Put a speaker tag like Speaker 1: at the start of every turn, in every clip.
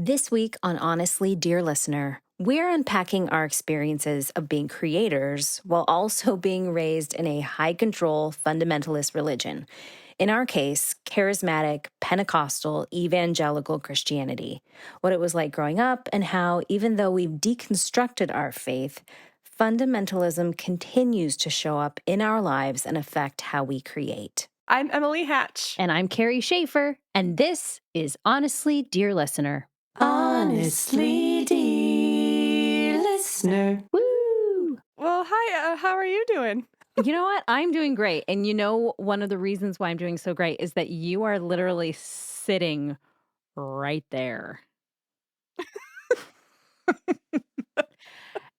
Speaker 1: This week on Honestly, Dear Listener, we're unpacking our experiences of being creators while also being raised in a high control fundamentalist religion. In our case, charismatic, Pentecostal, evangelical Christianity. What it was like growing up, and how, even though we've deconstructed our faith, fundamentalism continues to show up in our lives and affect how we create.
Speaker 2: I'm Emily Hatch.
Speaker 3: And I'm Carrie Schaefer, and this is Honestly, Dear Listener.
Speaker 2: Honestly, dear listener.
Speaker 3: Woo!
Speaker 2: Well, hi, how are you doing?
Speaker 3: You know what? I'm doing great. And you know, one of the reasons why I'm doing so great is that you are literally sitting right there.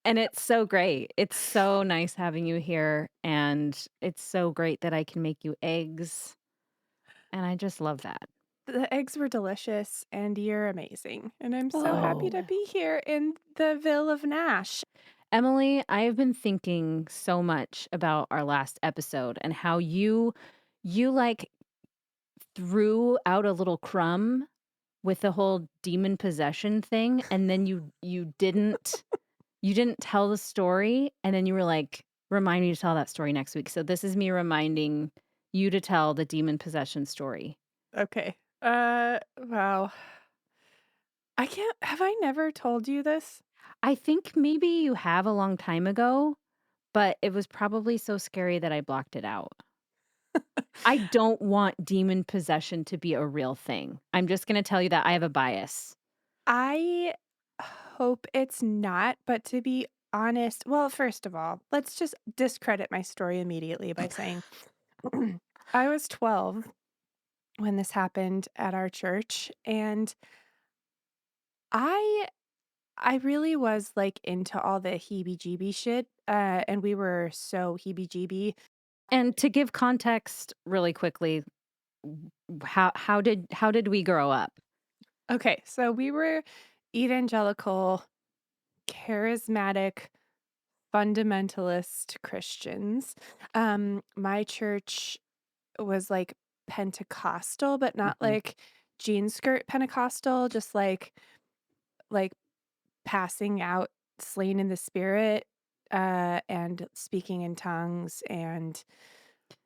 Speaker 3: And it's so great. It's so nice having you here. And it's so great that I can make you eggs. And I just love that.
Speaker 2: The eggs were delicious and you're amazing. And I'm so happy to
Speaker 3: Oh.
Speaker 2: be here in the Ville of Nash.
Speaker 3: Emily, I have been thinking so much about our last episode and how you like threw out a little crumb with the whole demon possession thing, and then you didn't tell the story, and then you were like, "Remind me to tell that story next week." So this is me reminding you to tell the demon possession story.
Speaker 2: Okay. Wow. Have I never told you this?
Speaker 3: I think maybe you have a long time ago, but it was probably so scary that I blocked it out. I don't want demon possession to be a real thing. I'm just gonna tell you that I have a bias.
Speaker 2: I hope it's not, but to be honest, well, first of all, let's just discredit my story immediately by saying I was 12 when this happened at our church, and I I really was, like, into all the heebie-jeebie shit, and we were so heebie-jeebie.
Speaker 3: And to give context really quickly, how did we grow up?
Speaker 2: Okay, so we were evangelical, charismatic, fundamentalist Christians. My church was, like, Pentecostal, but not,
Speaker 3: Mhm.
Speaker 2: like, jean skirt Pentecostal, just, like, passing out slain in the spirit, and speaking in tongues and,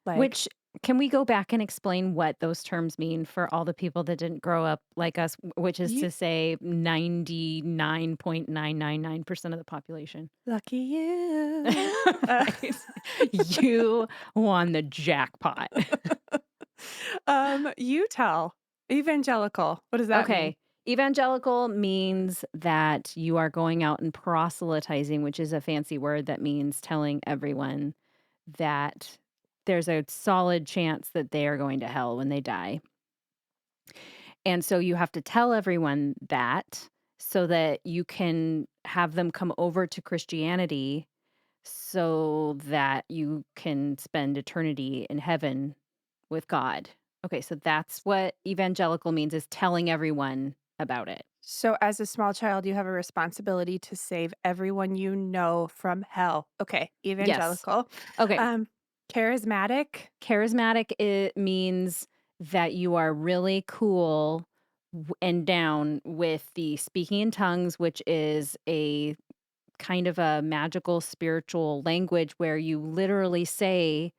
Speaker 2: like
Speaker 3: Which can we go back and explain what those terms mean for all the people that didn't grow up like us, which is
Speaker 2: you
Speaker 3: to say 99.999% of the population.
Speaker 2: lucky you.
Speaker 3: Right? You won the jackpot.
Speaker 2: You tell. Evangelical, what does that mean?
Speaker 3: Okay. Evangelical means that you are going out and proselytizing, which is a fancy word that means telling everyone that there's a solid chance that they are going to hell when they die. And so you have to tell everyone that so that you can have them come over to Christianity so that you can spend eternity in heaven with God. Okay, so that's what evangelical means, is telling everyone about it.
Speaker 2: So as a small child, you have a responsibility to save everyone you know from hell. Okay,
Speaker 3: Yes.
Speaker 2: evangelical.
Speaker 3: Okay.
Speaker 2: Um, charismatic.
Speaker 3: Charismatic, it means that you are really cool and down with the speaking in tongues, which is a kind of a magical spiritual language where you literally say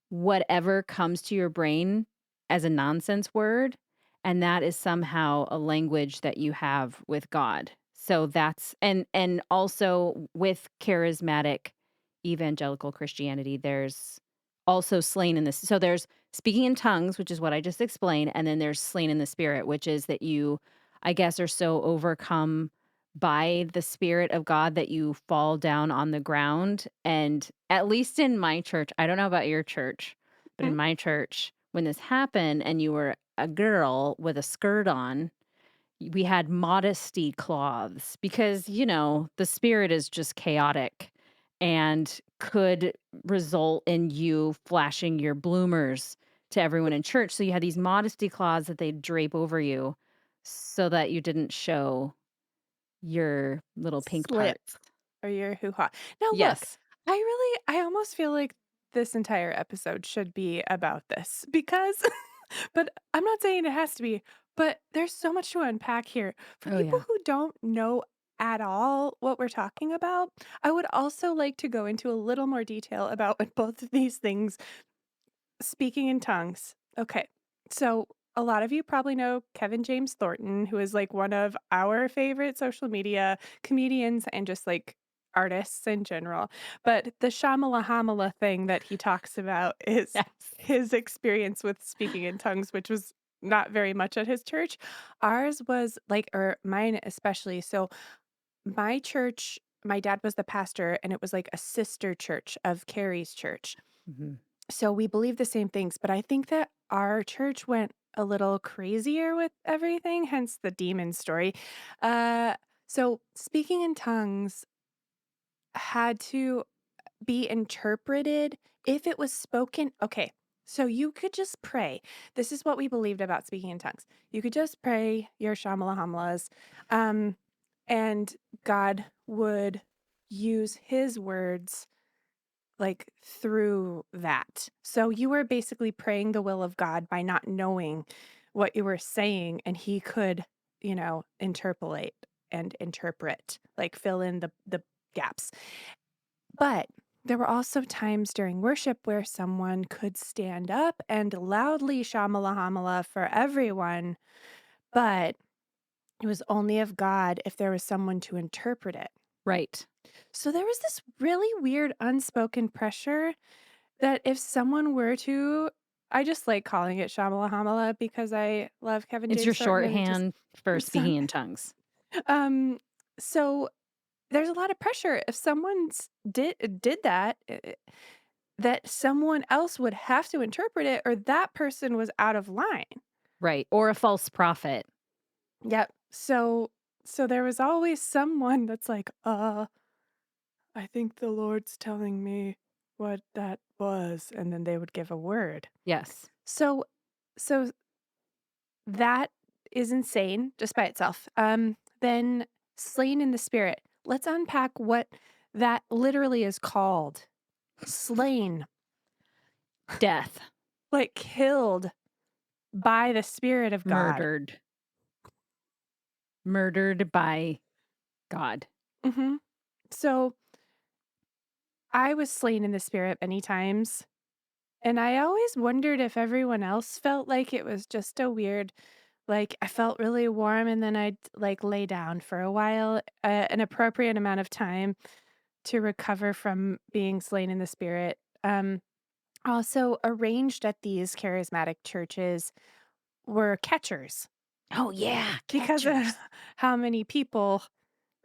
Speaker 3: whatever comes to your brain as a nonsense word, and that is somehow a language that you have with God. So that's and also with charismatic evangelical Christianity, there's also slain in this. So there's speaking in tongues, which is what I just explained, and then there's slain in the spirit, which is that you, I guess, are so overcome by the spirit of God that you fall down on the ground. And at least in my church, I don't know about your church, but
Speaker 2: Hmm?
Speaker 3: in my church, when this happened and you were a girl with a skirt on, we had modesty cloths because, the spirit is just chaotic and could result in you flashing your bloomers to everyone in church. So you had these modesty cloths that they'd drape over you so that you didn't show your little pink parts.
Speaker 2: Slits or your hoo-ha. Now look,
Speaker 3: Yes.
Speaker 2: I almost feel like this entire episode should be about this because but I'm not saying it has to be, But there's so much to unpack here. For
Speaker 3: Oh,
Speaker 2: people
Speaker 3: yeah.
Speaker 2: who don't know at all what we're talking about, I would also like to go into a little more detail about what both of these things, speaking in tongues. Okay. So a lot of you probably know Kevin James Thornton, who is like one of our favorite social media comedians and just like artists in general. But the Shamala Hamala thing that he talks about is
Speaker 3: Yes.
Speaker 2: his experience with speaking in tongues, which was not very much at his church. Ours was like, or mine especially. So my church, my dad was the pastor, and it was like a sister church of Carrie's church.
Speaker 3: Mhm.
Speaker 2: So we believe the same things, but I think that our church went a little crazier with everything, hence the demon story. Uh, so speaking in tongues had to be interpreted if it was spoken. Okay, so you could just pray. This is what we believed about speaking in tongues. You could just pray your Shamala Hamlas, um, and God would use his words like, through that. So you were basically praying the will of God by not knowing what you were saying, and he could, interpolate and interpret, like, fill in the gaps. But there were also times during worship where someone could stand up and loudly shamala hamala for everyone, but it was only of God if there was someone to interpret it.
Speaker 3: Right.
Speaker 2: So there was this really weird unspoken pressure that if someone were to, I just like calling it Shamala Hamala because I love Kevin
Speaker 3: It's your
Speaker 2: James Thornton and
Speaker 3: shorthand for
Speaker 2: it sound
Speaker 3: speaking in tongues.
Speaker 2: um, so there's a lot of pressure. If someone's did that, that someone else would have to interpret it or that person was out of line.
Speaker 3: Right. Or a false prophet.
Speaker 2: Yep. So there was always someone that's like, I think the Lord's telling me what that was, and then they would give a word.
Speaker 3: Yes.
Speaker 2: So so that is insane just by itself. Then slain in the spirit. Let's unpack what that literally is called. Slain,
Speaker 3: Death.
Speaker 2: like killed by the spirit of God.
Speaker 3: Murdered. Murdered by God.
Speaker 2: hmm So I was slain in the spirit many times. And I always wondered if everyone else felt like it was just a weird, like I felt really warm and then I'd like lay down for a while, an appropriate amount of time to recover from being slain in the spirit. Also, arranged at these charismatic churches were catchers
Speaker 3: Oh, yeah.
Speaker 2: because of
Speaker 3: Catchers.
Speaker 2: how many people,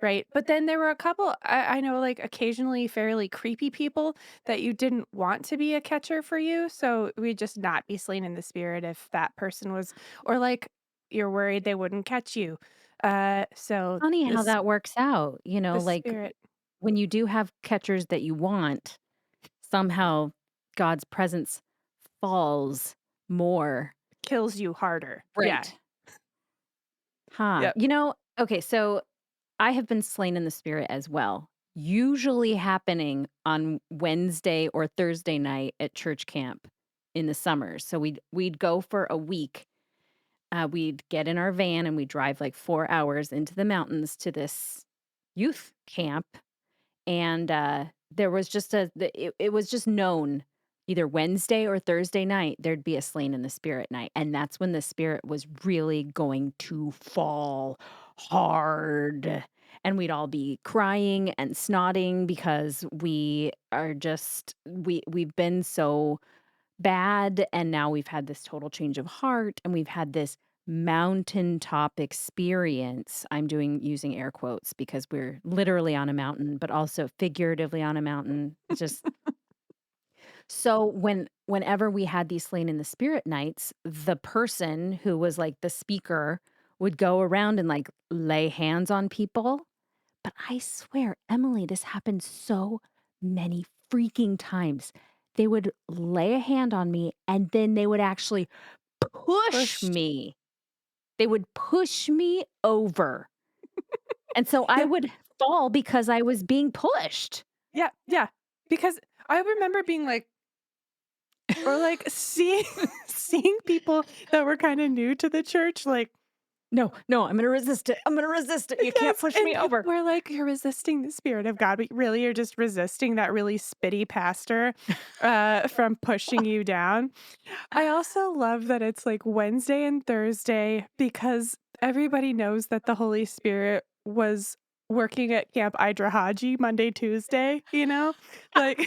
Speaker 2: right? But then there were a couple, I know, like occasionally fairly creepy people that you didn't want to be a catcher for you. So we'd just not be slain in the spirit if that person was, or like you're worried they wouldn't catch you. So
Speaker 3: Funny how
Speaker 2: this,
Speaker 3: that works out.
Speaker 2: the
Speaker 3: Like
Speaker 2: spirit
Speaker 3: when you do have catchers that you want, somehow God's presence falls more.
Speaker 2: kills you harder. Yeah.
Speaker 3: Right. Huh.
Speaker 2: Yep.
Speaker 3: Okay, so I have been slain in the spirit as well, usually happening on Wednesday or Thursday night at church camp in the summers. So we'd go for a week. We'd get in our van and we'd drive like 4 hours into the mountains to this youth camp. And there was just it was just known either Wednesday or Thursday night, there'd be a slain in the spirit night. And that's when the spirit was really going to fall hard. And we'd all be crying and snotting because we've been so bad, and now we've had this total change of heart, and we've had this mountaintop experience. I'm doing using air quotes because we're literally on a mountain, but also figuratively on a mountain. It's just so whenever we had these slain in the spirit nights, the person who was like the speaker would go around and like lay hands on people. But I swear, Emily, this happened so many freaking times. They would lay a hand on me and then they would actually push
Speaker 2: Pushed.
Speaker 3: me. They would push me over. And so I
Speaker 2: Yeah.
Speaker 3: would fall because I was being pushed.
Speaker 2: Yeah. Yeah. Because I remember being like, or like seeing seeing people that were kind of new to the church, like
Speaker 3: No, no, I'm gonna resist it. I'm gonna resist it. You can't
Speaker 2: Yes,
Speaker 3: push
Speaker 2: and
Speaker 3: me over.
Speaker 2: we're like, "You're resisting the Spirit of God," but really you're just resisting that really spitty pastor, from pushing you down. I also love that it's, like, Wednesday and Thursday because everybody knows that the Holy Spirit was working at Camp Idrahaji Monday, Tuesday, you know? Like,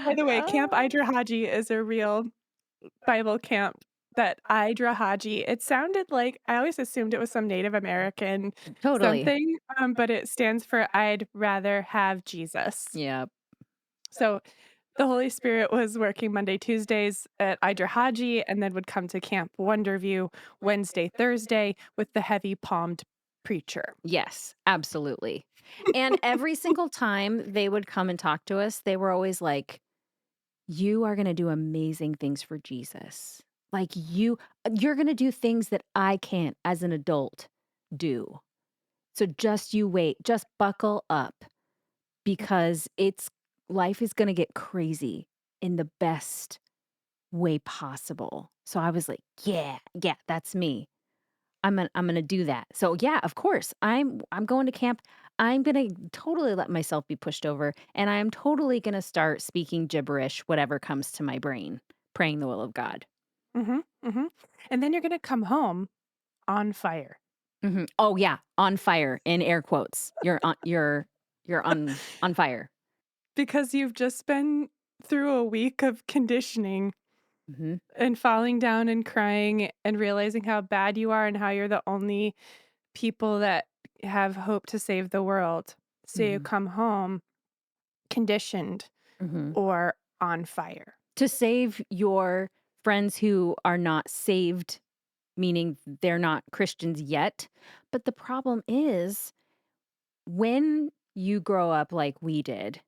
Speaker 2: by the way, Camp
Speaker 3: Oh,
Speaker 2: Idrahaji is a real Bible camp that Idrahaji it sounded like I always assumed it was some Native American
Speaker 3: totally.
Speaker 2: something, but it stands for I'd rather have Jesus.
Speaker 3: Yeah.
Speaker 2: So, the Holy Spirit was working Monday, Tuesdays at Idrahaji and then would come to Camp Wonderview Wednesday, Thursday with the heavy palmed preacher.
Speaker 3: Yes, absolutely. And every single time they would come and talk to us, they were always like, "You are gonna do amazing things for Jesus. Like, you're gonna do things that I can't, as an adult, do. So just you wait. Just buckle up because it's life is gonna get crazy in the best way possible." So I was like, "Yeah, yeah, that's me. I'm gonna do that." So yeah, of course, I'm going to camp. I'm gonna totally let myself be pushed over, and I'm totally gonna start speaking gibberish, whatever comes to my brain, praying the will of God.
Speaker 2: Mhm, mhm. And then you're gonna come home on fire.
Speaker 3: Oh yeah, on fire in air quotes. You're on fire.
Speaker 2: Because you've just been through a week of conditioning
Speaker 3: Hmm.
Speaker 2: and falling down and crying and realizing how bad you are and how you're the only people that have hope to save the world. So you
Speaker 3: Hmm.
Speaker 2: come home conditioned
Speaker 3: Hmm.
Speaker 2: or on fire.
Speaker 3: To save your friends who are not saved, meaning they're not Christians yet. But the problem is when you grow up like we did,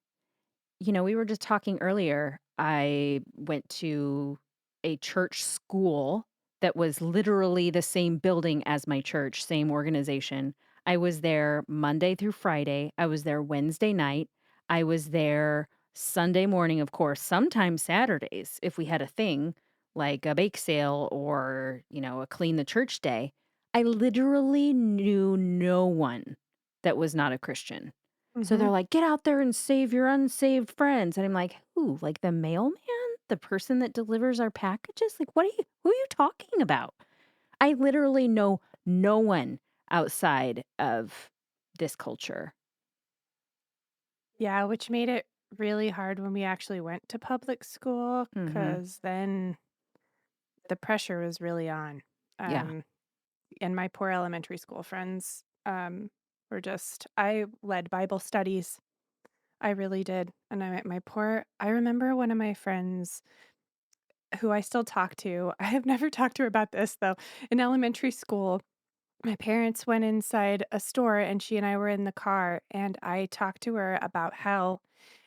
Speaker 3: we were just talking earlier. I went to a church school that was literally the same building as my church, same organization. I was there Monday through Friday. I was there Wednesday night. I was there Sunday morning, of course, sometimes Saturdays if we had a thing like a bake sale or, a clean the church day. I literally knew no one that was not a Christian. So they're
Speaker 2: Mhm.
Speaker 3: like, "Get out there and save your unsaved friends." And I'm like, "Who? Like the mailman? The person that delivers our packages? Like who are you talking about?" I literally know no one outside of this culture.
Speaker 2: Yeah, which made it really hard when we actually went to public school
Speaker 3: Mhm.
Speaker 2: because then the pressure was really on.
Speaker 3: Yeah.
Speaker 2: Um, and my poor elementary school friends were just, I led Bible studies. I really did. And I remember one of my friends who I still talk to. I have never talked to her about this though. In elementary school, my parents went inside a store and she and I were in the car and I talked to her about hell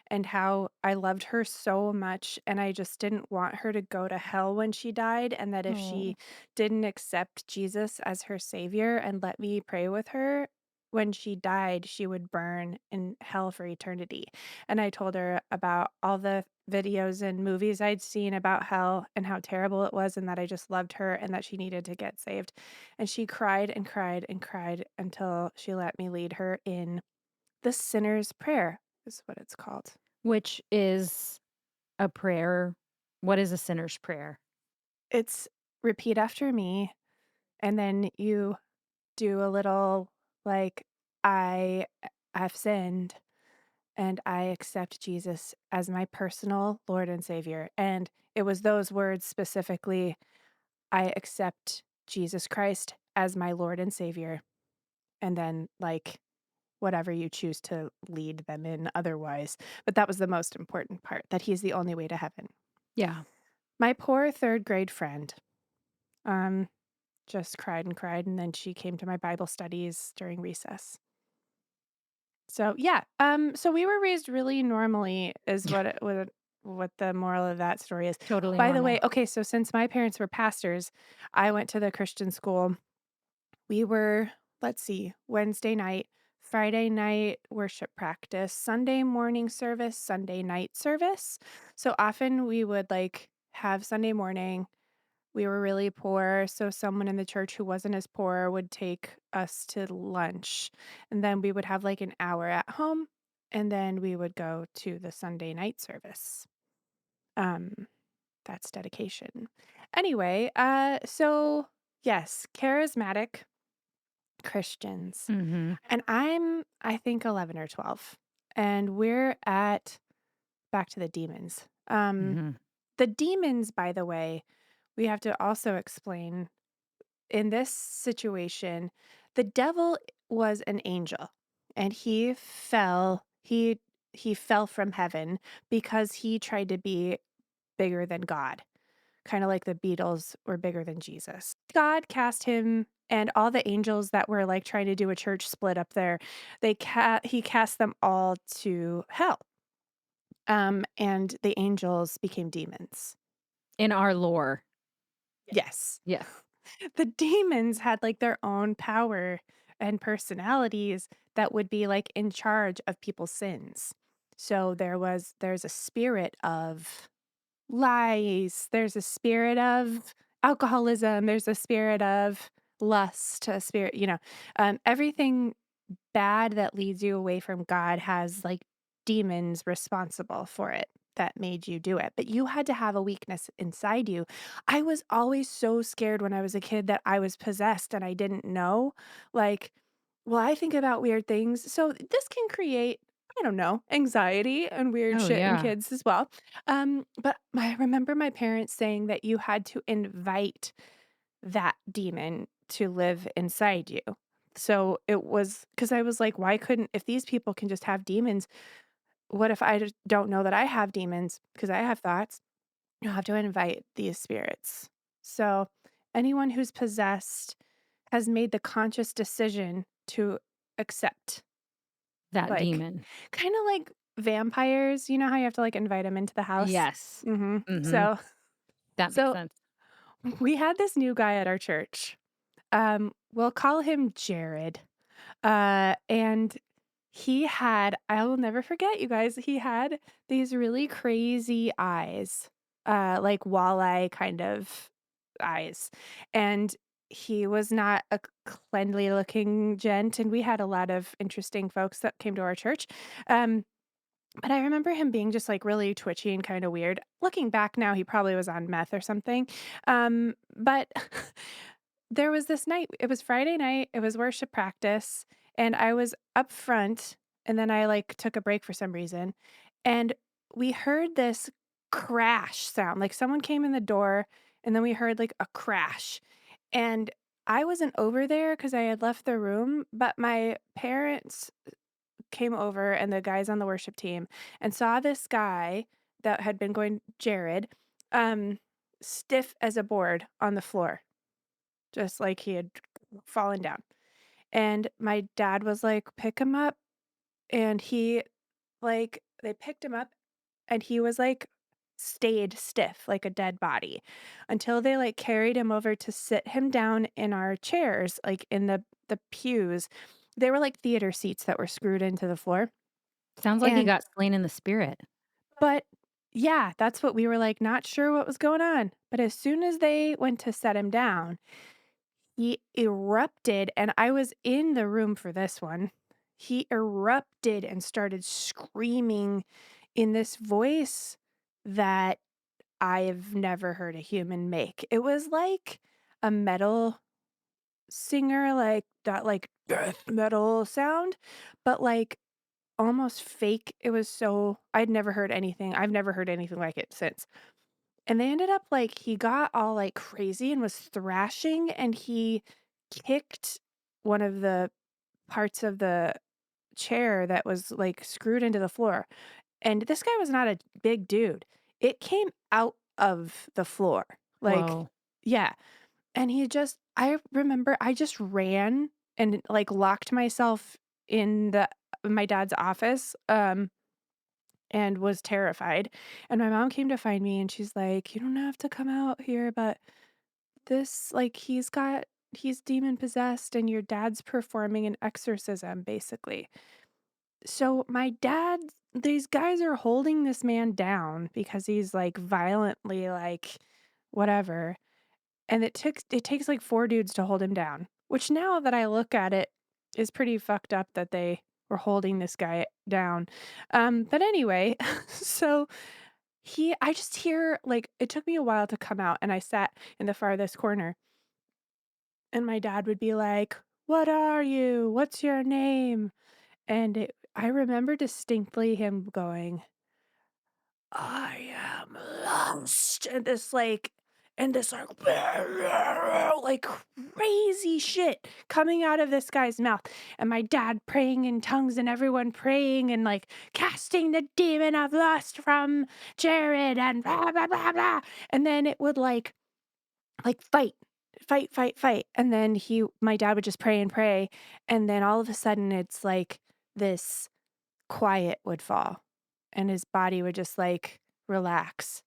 Speaker 2: and how I loved her so much and I just didn't want her to go to hell when she died and that if
Speaker 3: Oh.
Speaker 2: she didn't accept Jesus as her savior and let me pray with her when she died she would burn in hell for eternity. And I told her about all the videos and movies I'd seen about hell and how terrible it was and that I just loved her and that she needed to get saved. And she cried and cried and cried until she let me lead her in the sinner's prayer is what it's called.
Speaker 3: Which is a prayer. What is a sinner's prayer?
Speaker 2: It's repeat after me, and then you do a little like, I have sinned and I accept Jesus as my personal Lord and Savior. And it was those words specifically, I accept Jesus Christ as my Lord and Savior. And then, like, whatever you choose to lead them in otherwise. But that was the most important part, that He's the only way to heaven.
Speaker 3: Yeah.
Speaker 2: My poor third grade friend. Um, Just cried and cried, and then she came to my Bible studies during recess. So, yeah, so we were raised really normally is what the moral of that story is.
Speaker 3: Totally
Speaker 2: By the way,
Speaker 3: normal.
Speaker 2: okay, so since my parents were pastors, I went to the Christian school. We were, let's see, Wednesday night, Friday night worship practice, Sunday morning service, Sunday night service. So often we would, like, have Sunday morning, We were really poor, so someone in the church who wasn't as poor would take us to lunch, and then we would have, like, an hour at home, and then we would go to the Sunday night service. Um, that's dedication. Anyway, so yes, charismatic Christians.
Speaker 3: Mhm.
Speaker 2: And I think 11 or 12. And we're at back to the demons.
Speaker 3: Mhm.
Speaker 2: The demons, by the way, we have to also explain in this situation, the devil was an angel and he fell from heaven because he tried to be bigger than God. Kind of like the Beatles were bigger than Jesus. God cast him and all the angels that were like trying to do a church split up there. He cast them all to hell. And the angels became demons.
Speaker 3: In our lore.
Speaker 2: Yes.
Speaker 3: Yes.
Speaker 2: The demons had like their own power and personalities that would be like in charge of people's sins. So there's a spirit of lies, there's a spirit of alcoholism, there's a spirit of lust, a spirit, everything bad that leads you away from God has like demons responsible for it that made you do it. But you had to have a weakness inside you. I was always so scared when I was a kid that I was possessed and I didn't know. Like, well, I think about weird things. So this can create, I don't know, anxiety and weird
Speaker 3: Oh,
Speaker 2: shit in
Speaker 3: yeah.
Speaker 2: kids as well. But I remember my parents saying that you had to invite that demon to live inside you. So it was because I was like, why couldn't, if these people can just have demons, what if I just don't know that I have demons because I have thoughts? You'll have to invite these spirits. So anyone who's possessed has made the conscious decision to accept,
Speaker 3: That
Speaker 2: like,
Speaker 3: demon.
Speaker 2: kind of like vampires. You know how you have to like invite them into the house?
Speaker 3: Yes.
Speaker 2: Hmm.
Speaker 3: Mhm.
Speaker 2: So,
Speaker 3: That makes
Speaker 2: so
Speaker 3: sense.
Speaker 2: we had this new guy at our church. We'll call him Jared. And he had I will never forget, you guys, he had these really crazy eyes, like walleye kind of eyes. And he was not a cleanly looking gent, and we had a lot of interesting folks that came to our church. Um, but I remember him being just like really twitchy and kind of weird. Looking back now, he probably was on meth or something. But there was this night, it was Friday night, it was worship practice, and I was up front, and then I, like, took a break for some reason, and we heard this crash sound, like, someone came in the door, and then we heard, like, a crash, and I wasn't over there because I had left the room, but my parents came over and the guys on the worship team and saw this guy that had been going Jared, um, stiff as a board on the floor just like he had fallen down. And my dad was like, "Pick him up." And they picked him up and he was like, stayed stiff like a dead body until they like carried him over to sit him down in our chairs, like in the pews. They were like theater seats that were screwed into the floor.
Speaker 3: Sounds like he
Speaker 2: And,
Speaker 3: got slain in the spirit.
Speaker 2: but yeah, that's what we were like, not sure what was going on. But as soon as they went to set him down, he erupted, and I was in the room for this one. He erupted and started screaming in this voice that I've never heard a human make. It was like a metal singer, like that, like death metal sound, but like almost fake. It was so, I've never heard anything like it since. And they ended up like he got all, like, crazy and was thrashing, and he kicked one of the parts of the chair that was, like, screwed into the floor, and this guy was not a big dude. It came out of the floor, like,
Speaker 3: Whoa.
Speaker 2: yeah, and I remember I just ran and, like, locked myself in my dad's office, and was terrified. And my mom came to find me and she's like, "You don't have to come out here, but this, like, he's demon possessed and your dad's performing an exorcism, basically." So these guys are holding this man down because he's like violently, like, whatever. and it takes like 4 dudes to hold him down, which now that I look at it is pretty fucked up that they were holding this guy down. But anyway, so I just hear like it took me a while to come out and I sat in the farthest corner and my dad would be like, "What are you? What's your name?" I remember distinctly him going, "I am lost," and this like crazy shit coming out of this guy's mouth, and my dad praying in tongues and everyone praying and, like, casting the demon of lust from Jared and blah, blah, blah, blah, and then it would, fight, fight, fight, fight, and then my dad would just pray and pray, and then all of a sudden, it's like this quiet would fall, and his body would just, relax,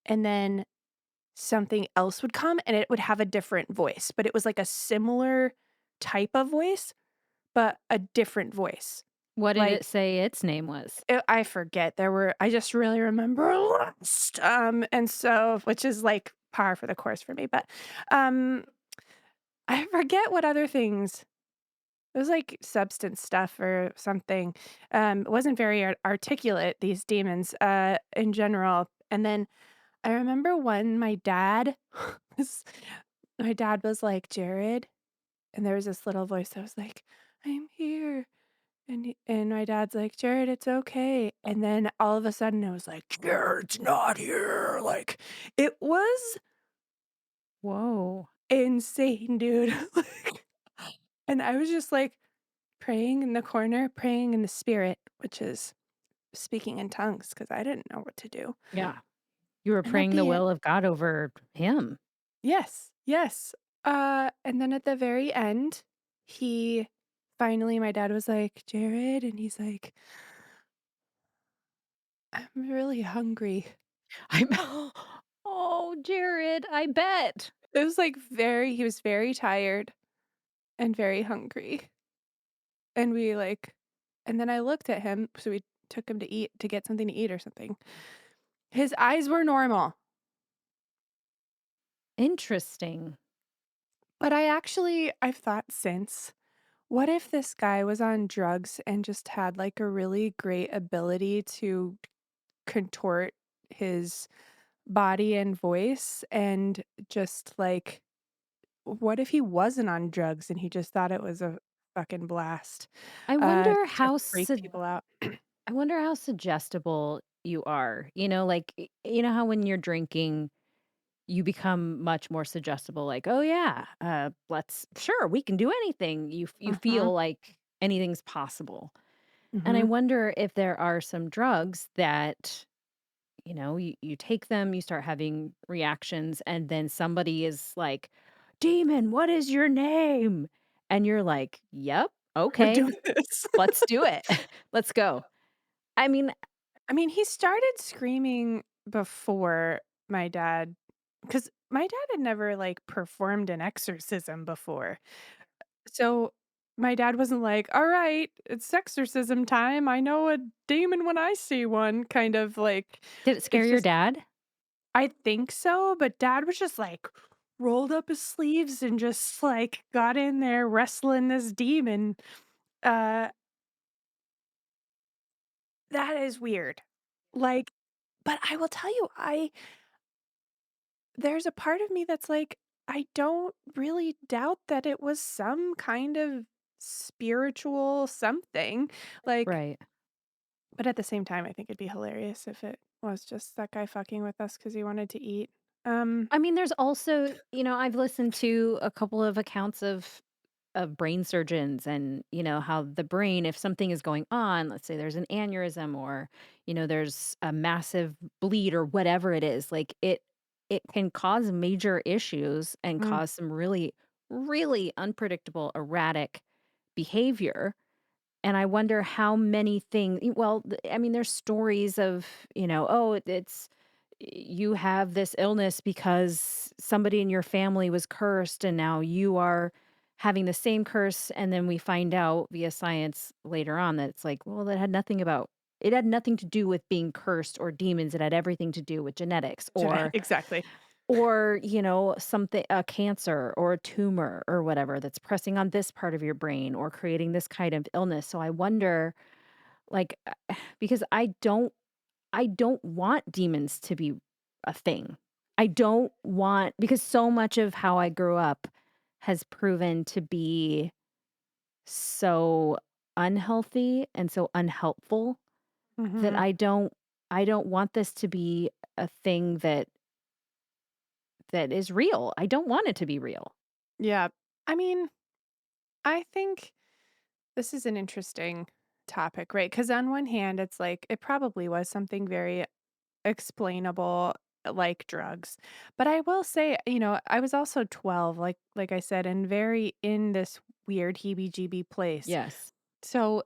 Speaker 2: and then something else would come, and it would have a different voice, but it was, like, a similar type of voice, but a different voice.
Speaker 3: What did
Speaker 2: Like,
Speaker 3: it say its name was?
Speaker 2: I forget, I just really remember Lost, and so which is, like, par for the course for me, but, um, I forget what other things. It was like substance stuff or something. It wasn't very articulate, these demons, in general. And then I remember when was my dad was like, "Jared," and there was this little voice that was like, "I'm here." And my dad's like, "Jared, it's okay." And then all of a sudden it was like, "Jared's not here." Like, it was
Speaker 3: Whoa.
Speaker 2: insane, dude. Like, and I was just like praying in the corner, praying in the spirit, which is speaking in tongues because I didn't know what to do.
Speaker 3: Yeah. You were
Speaker 2: And at
Speaker 3: praying the
Speaker 2: the end,
Speaker 3: will of God over him.
Speaker 2: yes, yes. And then at the very end, he my dad was like, "Jared," and he's like, "I'm really hungry."
Speaker 3: I'm Oh, Jared, I bet.
Speaker 2: It was like he was very tired and very hungry. And and then I looked at him, so we took him to get something to eat or something. His eyes were normal.
Speaker 3: Interesting.
Speaker 2: But I've thought since, what if this guy was on drugs and just had like a really great ability to contort his body and voice and just like, what if he wasn't on drugs and he just thought it was a fucking blast
Speaker 3: I wonder
Speaker 2: to
Speaker 3: how
Speaker 2: freak people out?
Speaker 3: I wonder how suggestible you are. Like, you know how when you're drinking, you become much more suggestible, like, "Oh, yeah, sure, we can do anything." You
Speaker 2: Mhm.
Speaker 3: feel like anything's possible. And I
Speaker 2: Mhm.
Speaker 3: wonder if there are some drugs that, you take them, you start having reactions, and then somebody is like, "Demon, what is your name?" And you're like, "Yep,
Speaker 2: We're
Speaker 3: okay,
Speaker 2: doing this.
Speaker 3: let's do it. Let's go." I mean,
Speaker 2: I mean, he started screaming before my dad, because my dad had never, like, performed an exorcism before. So, my dad wasn't like, "Alright, it's exorcism time. I know a demon when I see one," kind of like,
Speaker 3: did it scare
Speaker 2: it's
Speaker 3: your
Speaker 2: just
Speaker 3: dad?
Speaker 2: I think so, but dad was just, like, rolled up his sleeves and just, like, got in there wrestling this demon. Uh, that is weird. Like, but I will tell you, there's a part of me that's like, I don't really doubt that it was some kind of spiritual something, like,
Speaker 3: Right.
Speaker 2: but at the same time, I think it'd be hilarious if it was just that guy fucking with us because he wanted to eat. Um,
Speaker 3: I mean, there's also, I've listened to a couple of accounts of brain surgeons and, how the brain, if something is going on, let's say there's an aneurysm or, there's a massive bleed or whatever it is, like it can cause major issues and
Speaker 2: mm,
Speaker 3: cause some really, really unpredictable, erratic behavior. And I wonder how many things, well, I mean, there's stories of, oh, it's you have this illness because somebody in your family was cursed and now you are having the same curse. And then we find out via science later on that it's like, well, it had nothing to do with being cursed or demons. It had everything to do with genetics or
Speaker 2: exactly.
Speaker 3: or, something, a cancer or a tumor or whatever that's pressing on this part of your brain or creating this kind of illness. So I wonder, like, because I don't want demons to be a thing. I don't want, because so much of how I grew up has proven to be so unhealthy and so unhelpful that
Speaker 2: Hmm.
Speaker 3: I don't want this to be a thing that is real. I don't want it to be real.
Speaker 2: Yeah. I mean, I think this is an interesting topic, right? Because on one hand, it's like it probably was something very explainable, like drugs. But I will say, I was also 12, like I said, and very in this weird heebie-jeebie place.
Speaker 3: Yes.
Speaker 2: So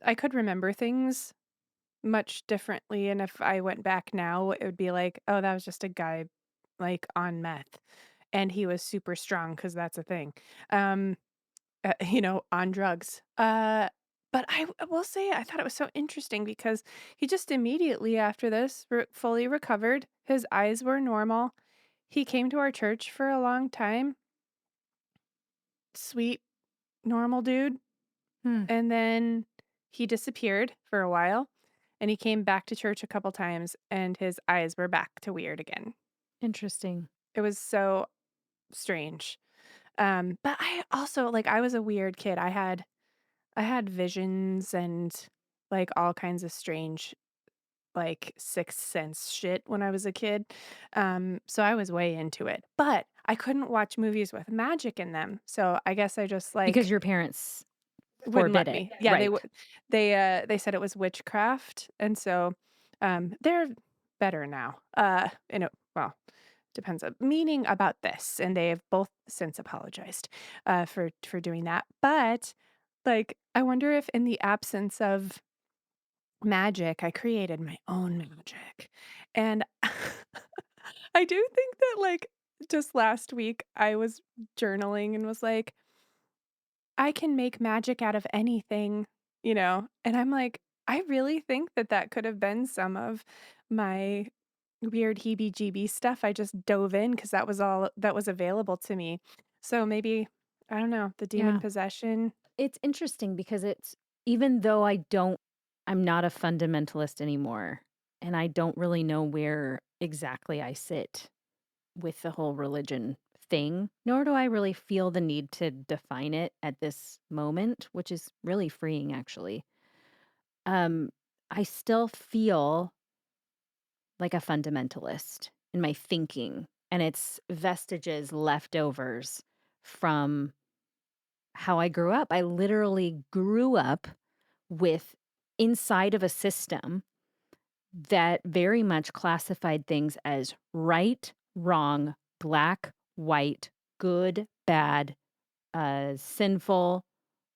Speaker 2: I could remember things much differently, and if I went back now, it would be like, "Oh, that was just a guy, like, on meth, and he was super strong because that's a thing." Um, on drugs. But I will say I thought it was so interesting because he just immediately after this fully recovered. His eyes were normal. He came to our church for a long time. Sweet, normal dude.
Speaker 3: Hmm.
Speaker 2: And then he disappeared for a while and he came back to church a couple times and his eyes were back to weird again.
Speaker 3: Interesting.
Speaker 2: It was so strange. But I also like I was a weird kid. I had visions and like all kinds of strange like sixth sense shit when I was a kid. So I was way into it. But I couldn't watch movies with magic in them. So I guess I just
Speaker 3: Because
Speaker 2: like
Speaker 3: your parents
Speaker 2: wouldn't
Speaker 3: forbid
Speaker 2: let
Speaker 3: it.
Speaker 2: me. Yeah, they
Speaker 3: Right.
Speaker 2: would they said it was witchcraft. And so they're better now. Well, depends on meaning about this. And they have both since apologized for doing that. But like I wonder if in the absence of magic, I created my own magic. And I do think that, like, just last week, I was journaling and was like, I can make magic out of anything, And I'm like, I really think that that could have been some of my weird heebie jeebie stuff. I just dove in because that was all that was available to me. So maybe, I don't know, the demon
Speaker 3: Yeah.
Speaker 2: possession.
Speaker 3: It's interesting because it's, even though I'm not a fundamentalist anymore, and I don't really know where exactly I sit with the whole religion thing, nor do I really feel the need to define it at this moment, which is really freeing actually. Um, I still feel like a fundamentalist in my thinking, and it's vestiges, leftovers from how I grew up. I literally grew up with inside of a system that very much classified things as right, wrong, black, white, good, bad, sinful,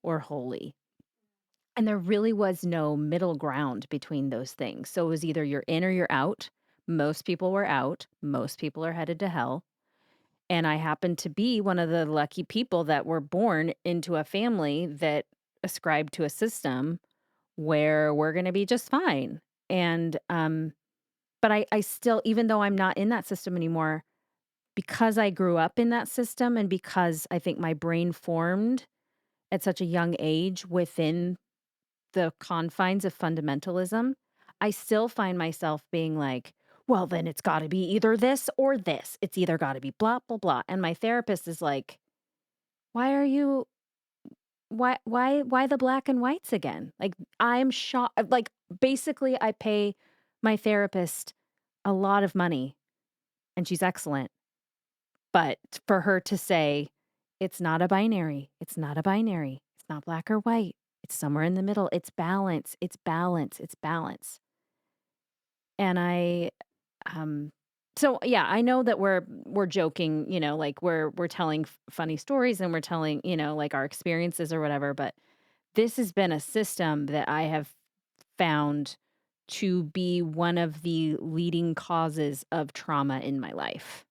Speaker 3: or holy. And there really was no middle ground between those things. So it was either you're in or you're out. Most people were out. Most people are headed to hell. And I happened to be one of the lucky people that were born into a family that ascribed to a system where we're going to be just fine. And, but I still, even though I'm not in that system anymore, because I grew up in that system and because I think my brain formed at such a young age within the confines of fundamentalism, I still find myself being like, well, then it's got to be either this or this. It's either got to be blah, blah, blah. And my therapist is like, why are you, why the black and whites again? Like, I'm shocked. Like, basically, I pay my therapist a lot of money and she's excellent. But for her to say, it's not a binary, it's not a binary, it's not black or white, it's somewhere in the middle, it's balance, it's balance, it's balance. And um, so yeah, I know that we're joking, like we're telling funny stories and we're telling, like our experiences or whatever, but this has been a system that I have found to be one of the leading causes of trauma in my life.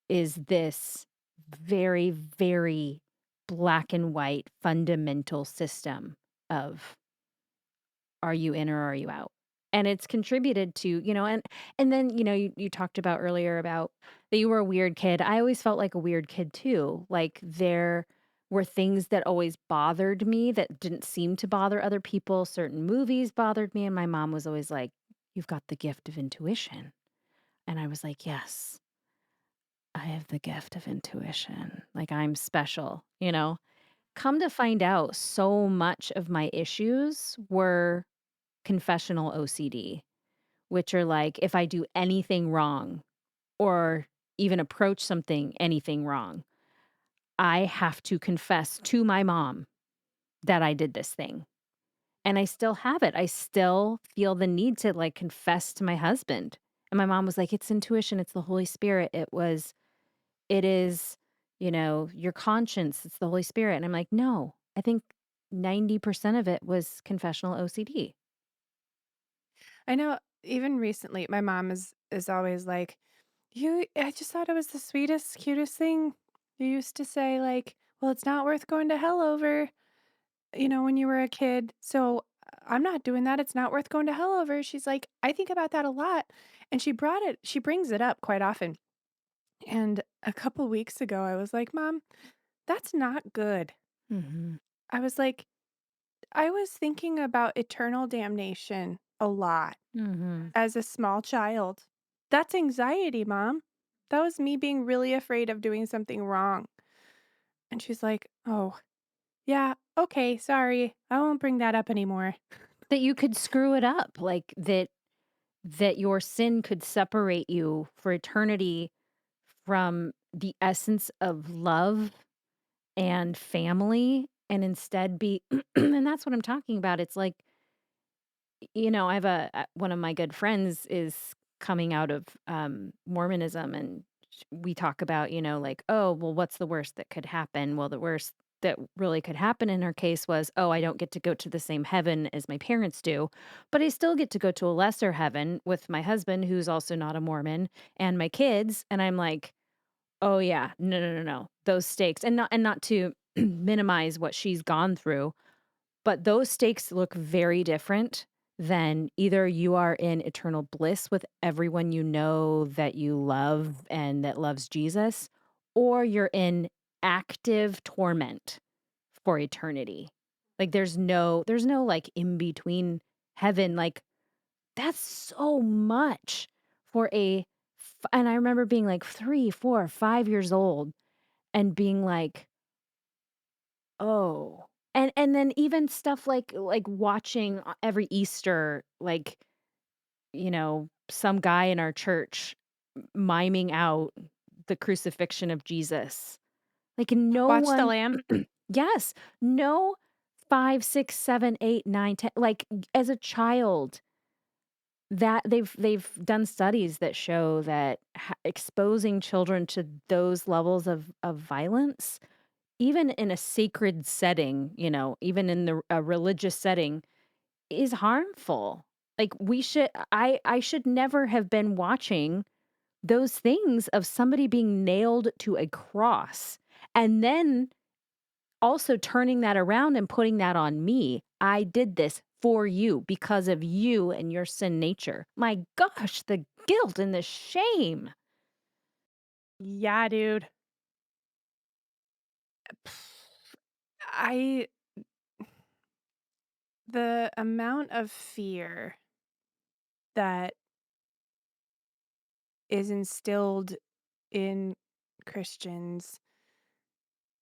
Speaker 3: Is this very, very black and white fundamental system of, are you in or are you out? And it's contributed to, and then, you talked about earlier about that you were a weird kid. I always felt like a weird kid too. Like there were things that always bothered me that didn't seem to bother other people. Certain movies bothered me, and my mom was always like, "You've got the gift of intuition." And I was like, "Yes, I have the gift of intuition. Like I'm special, you know?" Come to find out, so much of my issues were confessional OCD, which are like if I do anything wrong or even approach anything wrong, I have to confess to my mom that I did this thing. And I still have it. I still feel the need to like confess to my husband. And my mom was like, it's intuition, it's the Holy Spirit. It is, your conscience, it's the Holy Spirit. And I'm like, no, I think 90% of it was confessional OCD.
Speaker 2: I know even recently, my mom is always like, I just thought it was the sweetest, cutest thing. You used to say like, well, it's not worth going to hell over, when you were a kid. So I'm not doing that. It's not worth going to hell over. She's like, I think about that a lot. And she brings it up quite often. And a couple weeks ago, I was like, Mom, that's not good.
Speaker 3: Hmm.
Speaker 2: I was like, I was thinking about eternal damnation a lot
Speaker 3: Hmm.
Speaker 2: as a small child. That's anxiety, Mom. That was me being really afraid of doing something wrong. And she's like, oh, yeah, okay, sorry. I won't bring that up anymore.
Speaker 3: That you could screw it up, like that your sin could separate you for eternity from the essence of love and family and instead be and that's what I'm talking about. It's like, I have one of my good friends is coming out of Mormonism and we talk about, like, oh, well, what's the worst that could happen? Well, the worst that really could happen in her case was, oh, I don't get to go to the same heaven as my parents do, but I still get to go to a lesser heaven with my husband, who's also not a Mormon, and my kids. And I'm like, oh yeah, no, no, no, no. Those stakes, and not to minimize what she's gone through, but those stakes look very different than either you are in eternal bliss with everyone you know that you love and that loves Jesus, or you're in active torment for eternity. Like there's no like in between heaven. Like that's so much for and I remember being like 3, 4, 5 years old and being like, oh. And then even stuff like watching every Easter, like, some guy in our church miming out the crucifixion of Jesus. Like no
Speaker 2: Watch the
Speaker 3: one
Speaker 2: lamb.
Speaker 3: yes, no 5, 6, 7, 8, 9, 10. Like as a child, that they've done studies that show that exposing children to those levels of violence, even in a sacred setting, even in a religious setting, is harmful. Like I should never have been watching those things of somebody being nailed to a cross and then also turning that around and putting that on me. I did this for you because of you and your sin nature. My gosh, the guilt and the shame.
Speaker 2: Yeah, dude. I The amount of fear that is instilled in Christians,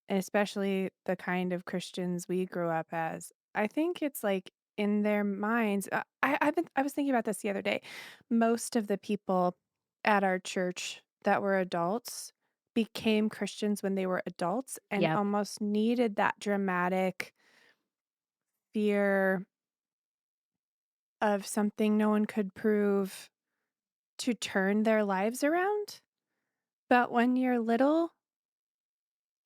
Speaker 2: and especially the kind of Christians we grew up as, I think it's like in their minds. I was thinking about this the other day. Most of the people at our church that were adults became Christians when they were adults and
Speaker 3: Yep.
Speaker 2: almost needed that dramatic fear of something no one could prove to turn their lives around. But when you're little,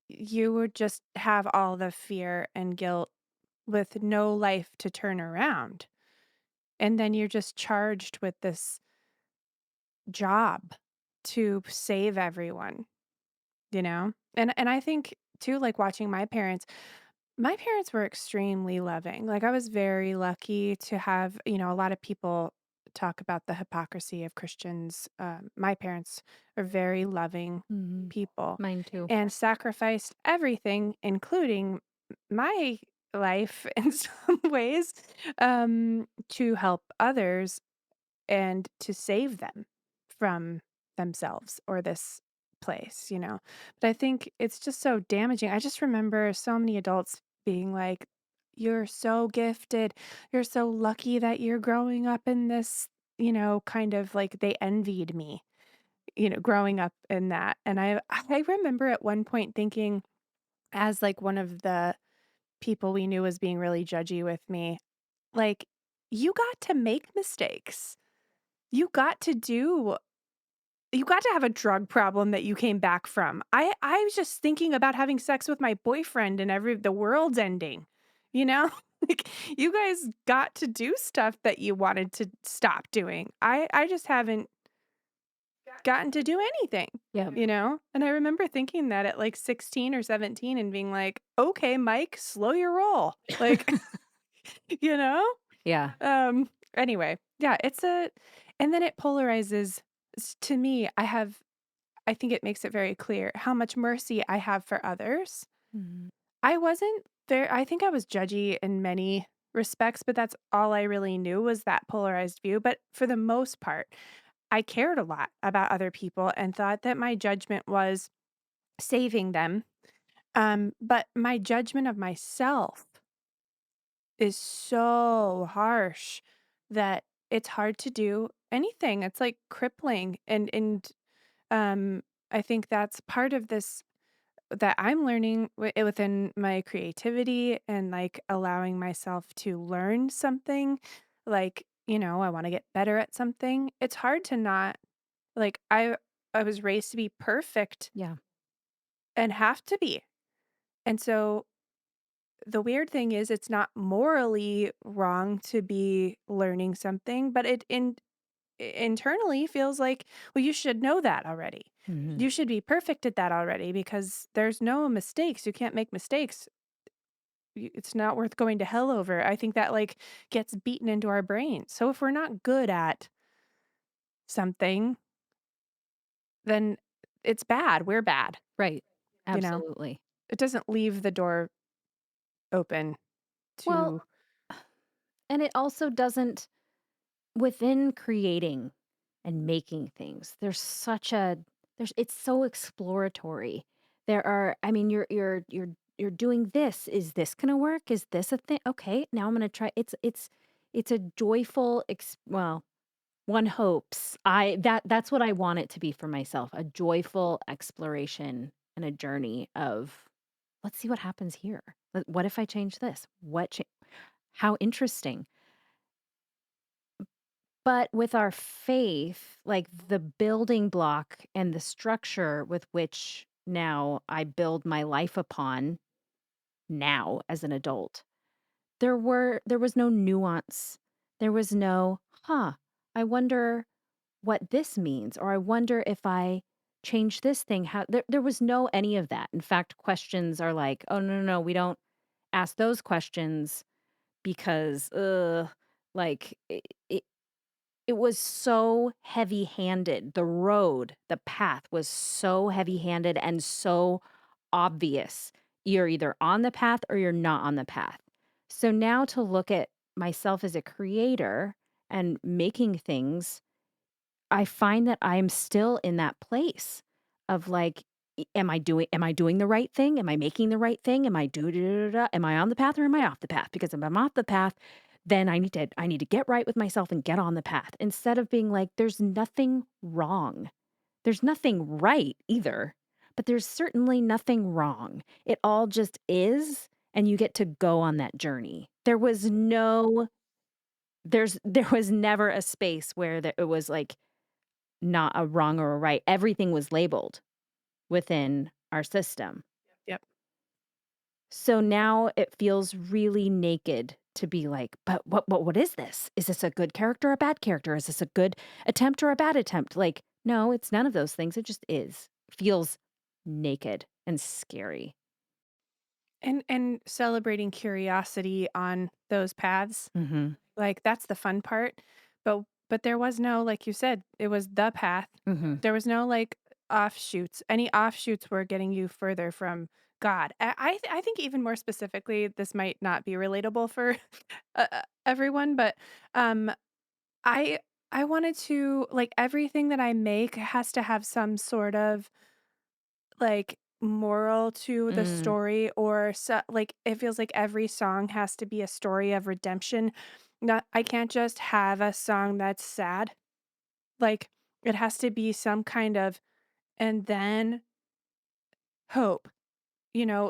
Speaker 2: you would just have all the fear and guilt with no life to turn around. And then you're just charged with this job to save everyone, you know? And I think too, like watching my parents were extremely loving. Like I was very lucky to have, a lot of people talk about the hypocrisy of Christians. My parents are very loving
Speaker 3: Mhm.
Speaker 2: people
Speaker 3: Mine too.
Speaker 2: and sacrificed everything, including my life in some ways, to help others and to save them from themselves or this place, you know? But I think it's just so damaging. I just remember so many adults being like, "You're so gifted. You're so lucky that you're growing up in this," kind of like they envied me, growing up in that. And I remember at one point thinking, as like one of the people we knew was being really judgy with me, like, you got to make mistakes. You got to do you got to have a drug problem that you came back from. I was just thinking about having sex with my boyfriend and the world's ending, you know? Like, you guys got to do stuff that you wanted to stop doing. I just haven't gotten to do anything,
Speaker 3: Yeah.
Speaker 2: you know? And I remember thinking that at, like, 16 or 17 and being like, "Okay, Mike, slow your roll." Like, you know?
Speaker 3: Yeah.
Speaker 2: Anyway, yeah, and then it polarizes to me. I think it makes it very clear how much mercy I have for others.
Speaker 3: Mhm.
Speaker 2: I wasn't there. I think I was judgy in many respects, but that's all I really knew was that polarized view. But for the most part, I cared a lot about other people and thought that my judgment was saving them. But my judgment of myself is so harsh that it's hard to do anything. It's like crippling. And I think that's part of this that I'm learning within my creativity and like allowing myself to learn something. Like, I want to get better at something. It's hard to not like I was raised to be perfect
Speaker 3: Yeah.
Speaker 2: and have to be. And so the weird thing is it's not morally wrong to be learning something, but internally feels like, well, you should know that already.
Speaker 3: Mhm.
Speaker 2: You should be perfect at that already because there's no mistakes. You can't make mistakes. It's not worth going to hell over. I think that like gets beaten into our brain. So if we're not good at something, then it's bad. We're bad,
Speaker 3: Right.
Speaker 2: you know.
Speaker 3: Absolutely.
Speaker 2: It doesn't leave the door open
Speaker 3: Well,
Speaker 2: to
Speaker 3: and it also doesn't within creating and making things. There's it's so exploratory. There are I mean you're doing this. Is this going to work? Is this a thing? Okay, now I'm going to try. It's a joyful well, one hopes. That's what I want it to be for myself, a joyful exploration and a journey of let's see what happens here. What if I change this? How interesting. But with our faith, like the building block and the structure with which now I build my life upon now as an adult, there was no nuance. There was no, I wonder what this means, or I wonder if I change this thing, how there was no any of that. In fact, questions are like, oh no, we don't ask those questions because like it was so heavy-handed. The road, the path was so heavy-handed and so obvious. You're either on the path or you're not on the path. So now to look at myself as a creator and making things, I find that I'm still in that place of like, am I doing the right thing? Am I making the right thing? Am I am I on the path or am I off the path? Because if I'm off the path, then I need to get right with myself and get on the path instead of being like, there's nothing wrong. There's nothing right either, but there's certainly nothing wrong. It all just is, and you get to go on that journey. There was never a space where it was like not a wrong or a right. Everything was labeled within our system.
Speaker 2: yep.
Speaker 3: So now it feels really naked to be like, but what is this? Is this a good character or a bad character? Is this a good attempt or a bad attempt? Like, no, it's none of those things. It just is. Feels naked and scary.
Speaker 2: And celebrating curiosity on those paths.
Speaker 3: Mhm.
Speaker 2: Like, that's the fun part, but But there was no, like you said, it was the path.
Speaker 3: Mhm.
Speaker 2: There was no, like, offshoots. Any offshoots were getting you further from God. I think even more specifically, this might not be relatable for, everyone, but, um, I I wanted to like, everything that I make has to have some sort of, like, moral to the
Speaker 3: Mm,
Speaker 2: story or so like, it feels like every song has to be a story of redemption. Not I can't just have a song that's sad. Like, it has to be some kind of and then hope,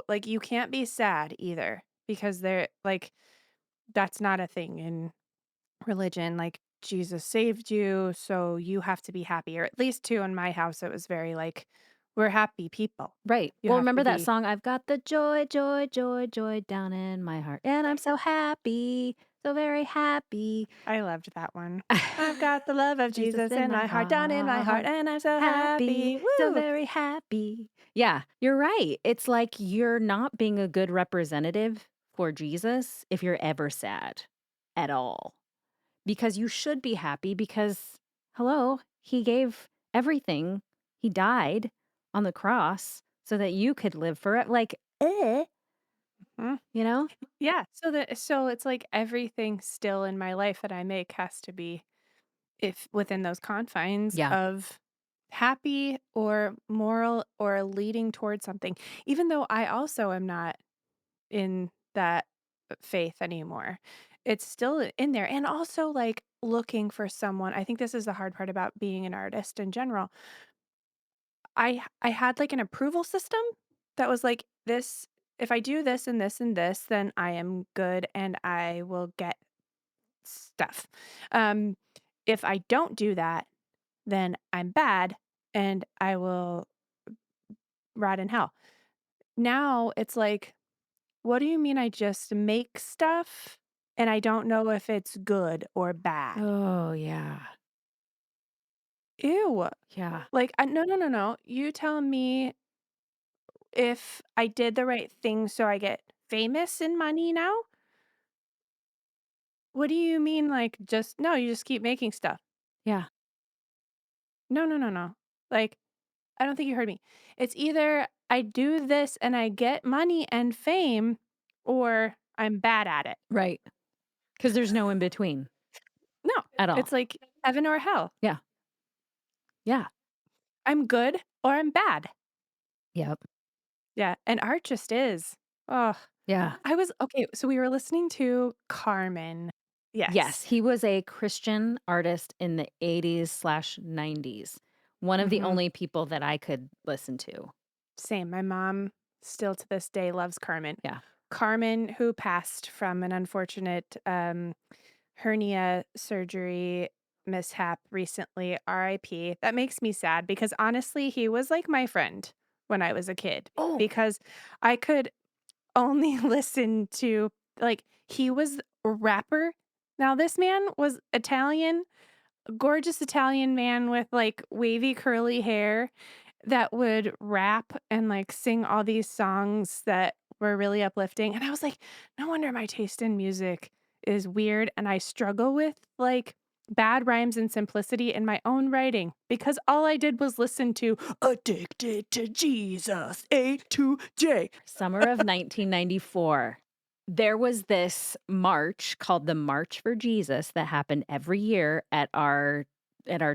Speaker 2: like, you can't be sad either because that's not a thing in religion, like, Jesus saved you, so you have to be happy, or at least too in my house, it was very like, we're happy people.
Speaker 3: right.
Speaker 2: You
Speaker 3: Well,
Speaker 2: have to
Speaker 3: remember that
Speaker 2: be
Speaker 3: song, "I've got the joy, joy, joy, joy down in my heart, and I'm so happy, so very happy."
Speaker 2: I loved that one. I've got the love of
Speaker 3: Jesus
Speaker 2: Jesus
Speaker 3: in
Speaker 2: in
Speaker 3: my
Speaker 2: my heart, down in my heart,
Speaker 3: heart,
Speaker 2: and I'm so
Speaker 3: happy,
Speaker 2: happy.
Speaker 3: so
Speaker 2: Woo!
Speaker 3: very happy. Yeah, you're right. It's like you're not being a good representative for Jesus if you're ever sad at all. Because you should be happy because, hello, he gave everything. He died on the cross so that you could live forever. Like,
Speaker 2: Mm.
Speaker 3: you know?
Speaker 2: Yeah, so it's like everything still in my life that I make has to be if within those confines
Speaker 3: Yeah.
Speaker 2: of happy or moral or leading towards something, even though I also am not in that faith anymore. It's still in there. And also like looking for someone. I think this is the hard part about being an artist in general. I had like an approval system that was like this if I do this and this and this, then I am good and I will get stuff. Um if I don't do that, then I'm bad and I will rot in hell. Now it's like, what do you mean I just make stuff and I don't know if it's good or bad?
Speaker 3: Oh, yeah.
Speaker 2: Ew.
Speaker 3: Yeah.
Speaker 2: Like, no, no, no, no. You tell me if I did the right thing so I get famous and money now? What do you mean, like, just no, you just keep making stuff?
Speaker 3: Yeah.
Speaker 2: No, no, no, no. Like, I don't think you heard me. It's either I do this and I get money and fame, or I'm bad at it.
Speaker 3: Right. Because there's no in between
Speaker 2: No,
Speaker 3: at all.
Speaker 2: it's like heaven or hell.
Speaker 3: Yeah. Yeah.
Speaker 2: I'm good or I'm bad.
Speaker 3: Yep.
Speaker 2: Yeah, and art just is. Oh,
Speaker 3: Yeah.
Speaker 2: I was okay, so we were listening to Carmen.
Speaker 3: Yes,
Speaker 2: Yes.
Speaker 3: he was a Christian artist in the 80s/90s. One of the
Speaker 2: Mhm.
Speaker 3: only people that I could listen to.
Speaker 2: Same. My mom still to this day loves Carmen.
Speaker 3: Yeah.
Speaker 2: Carmen, who passed from an unfortunate, hernia surgery mishap recently, RIP. That makes me sad because honestly, he was like my friend when I was a kid
Speaker 3: Oh,
Speaker 2: because I could only listen to like, he was a rapper. Now this man was Italian, gorgeous Italian man with, like, wavy curly hair that would rap and, like, sing all these songs that were really uplifting, and I was like, "No wonder my taste in music is weird, and I struggle with, like, bad rhymes and simplicity in my own writing because all I did was listen to Addicted to Jesus, A to J."
Speaker 3: summer of 1994. There was this march called the March for Jesus that happened every year at our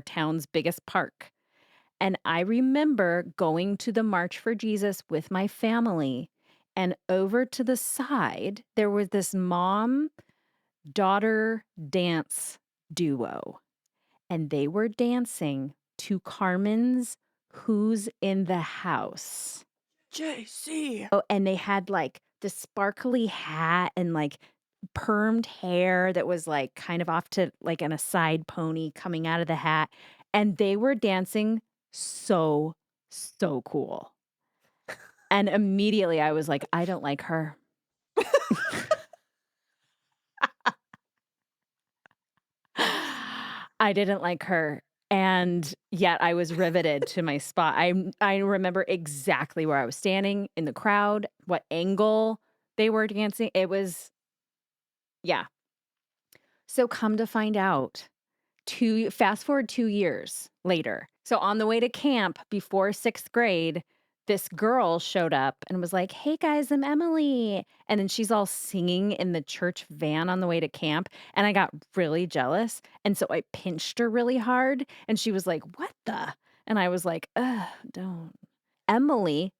Speaker 3: town's biggest park. And I remember going to the March for Jesus with my family. And over to the side, there was this mom daughter dance duo, and they were dancing to Carmen's Who's in the House.
Speaker 2: JC.
Speaker 3: Oh, and they had like the sparkly hat and like permed hair that was like kind of off to like on a side pony coming out of the hat. And they were dancing so, so cool. And immediately I was like, I don't like her. I didn't like her. And yet I was riveted to my spot. I remember exactly where I was standing in the crowd, what angle they were dancing. It was, yeah. So come to find out, Fast forward 2 years later. So on the way to camp before 6th grade, this girl showed up and was like, "Hey guys, I'm Emily." And then she's all singing in the church van on the way to camp, and I got really jealous, and so I pinched her really hard, and she was like, "What the?" And I was like, "Ugh, don't."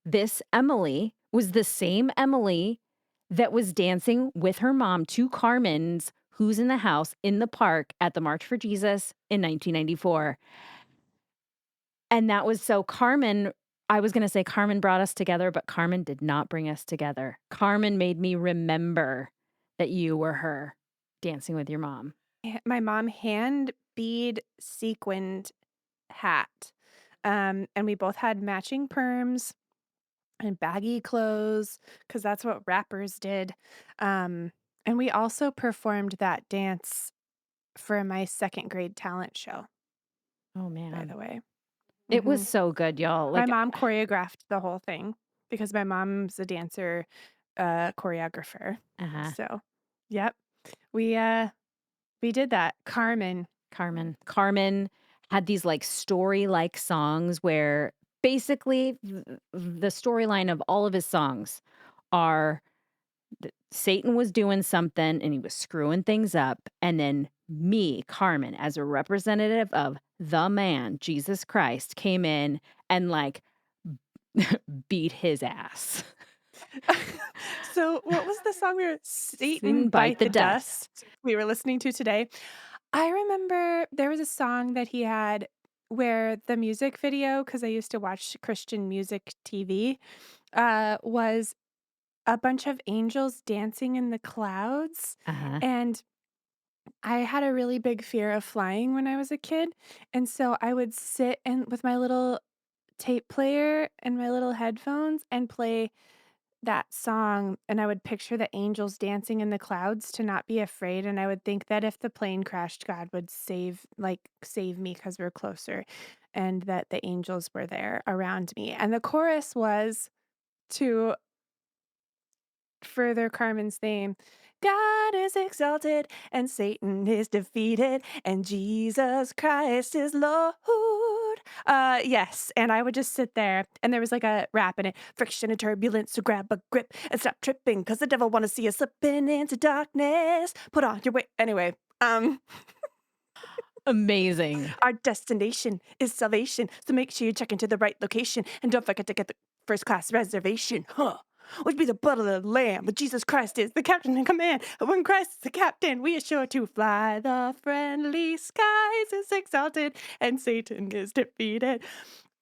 Speaker 3: This Emily was the same Emily that was dancing with her mom to Carmen's Who's in the House in the park at the March for Jesus in 1994. And that was so Carmen I was gonna say Carmen brought us together, but Carmen did not bring us together. Carmen made me remember that you were her dancing with your mom.
Speaker 2: My mom hand bead sequined hat. And we both had matching perms and baggy clothes because that's what rappers did. Um, and we also performed that dance for my second grade talent show,
Speaker 3: Oh,
Speaker 2: by the
Speaker 3: man.
Speaker 2: way.
Speaker 3: It was
Speaker 2: Mhm.
Speaker 3: so good, y'all.
Speaker 2: My
Speaker 3: Like,
Speaker 2: mom choreographed the whole thing because my mom's a dancer, choreographer.
Speaker 3: uh-huh.
Speaker 2: So, yep, we, uh, we did that. Carmen.
Speaker 3: Carmen had these, like, story-like songs where basically the storyline of all of his songs are Satan was doing something and he was screwing things up. And then me, Carmen, as a representative of the man, Jesus Christ, came in and like beat his ass.
Speaker 2: So, what was the song we were Satan
Speaker 3: Satan bite
Speaker 2: Bite
Speaker 3: the
Speaker 2: the
Speaker 3: dust.
Speaker 2: Dust we were listening to today? I remember there was a song that he had where the music video, because I used to watch Christian music TV, was a bunch of angels dancing in the clouds.
Speaker 3: Uh-huh.
Speaker 2: And I had a really big fear of flying when I was a kid. And so I would sit and with my little tape player and my little headphones and play that song, and I would picture the angels dancing in the clouds to not be afraid, and I would think that if the plane crashed, God would save me because 'cause we're closer, and that the angels were there around me, and the chorus was to further Carmen's theme. God is exalted and Satan is defeated and Jesus Christ is Lord. Yes, and I would just sit there and there was like a rap in it. Friction and turbulence, so grab a grip and stop tripping because the devil want to see you slipping into darkness. Put on your way. Anyway,
Speaker 3: Amazing.
Speaker 2: our destination is salvation, so make sure you check into the right location and don't forget to get the first class reservation. Huh. Which be the blood of the lamb, but Jesus Christ is the captain in command. And when Christ is the captain, we are sure to fly. The friendly skies is exalted, and Satan is defeated.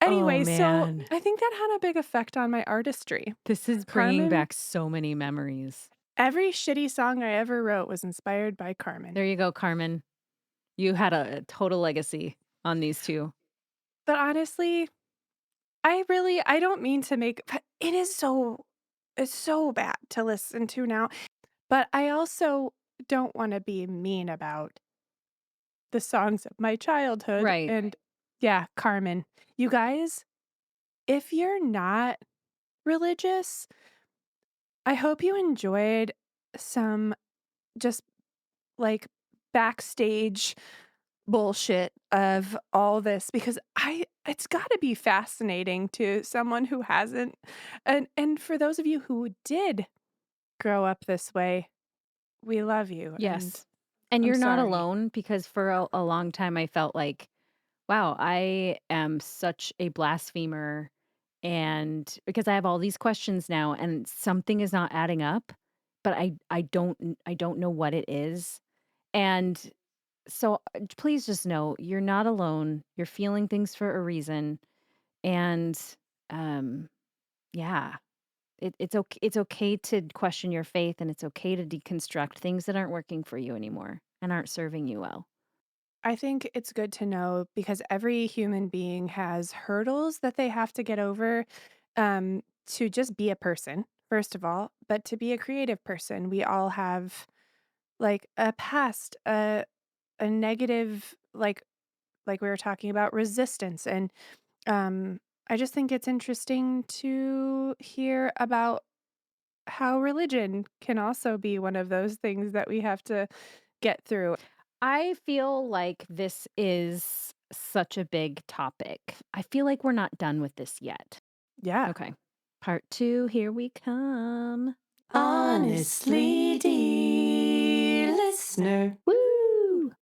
Speaker 3: Oh,
Speaker 2: Anyway, so
Speaker 3: man.
Speaker 2: I think that had a big effect on my artistry.
Speaker 3: This is bringing
Speaker 2: Carmen,
Speaker 3: back so many memories.
Speaker 2: every shitty song I ever wrote was inspired by Carmen.
Speaker 3: There you go, Carmen. You had a total legacy on these two.
Speaker 2: But honestly, I don't mean to make but it's so bad to listen to now, but I also don't wanna be mean about the songs of my childhood,
Speaker 3: Right.
Speaker 2: and yeah, Carmen. You guys, if you're not religious, I hope you enjoyed some just, like, backstage bullshit of all this because I it's gotta be fascinating to someone who hasn't and for those of you who did grow up this way, we love you, and
Speaker 3: Yes. And
Speaker 2: I'm
Speaker 3: you're not
Speaker 2: sorry.
Speaker 3: alone because for a long time I felt like, wow, I am such a blasphemer. And because I have all these questions now and something is not adding up, but I don't know what it is. And so please just know you're not alone. You're feeling things for a reason. And um yeah, it's okay to question your faith and it's okay to deconstruct things that aren't working for you anymore and aren't serving you well.
Speaker 2: I think it's good to know because every human being has hurdles that they have to get over, to just be a person, first of all, but to be a creative person. We all have, like, a past, a negative, like we were talking about resistance, and, I just think it's interesting to hear about how religion can also be one of those things that we have to get through.
Speaker 3: I feel like this is such a big topic. I feel like we're not done with this yet.
Speaker 2: Yeah.
Speaker 3: Okay. Part 2, here we come.
Speaker 4: Honestly, dear listener.
Speaker 3: Woo!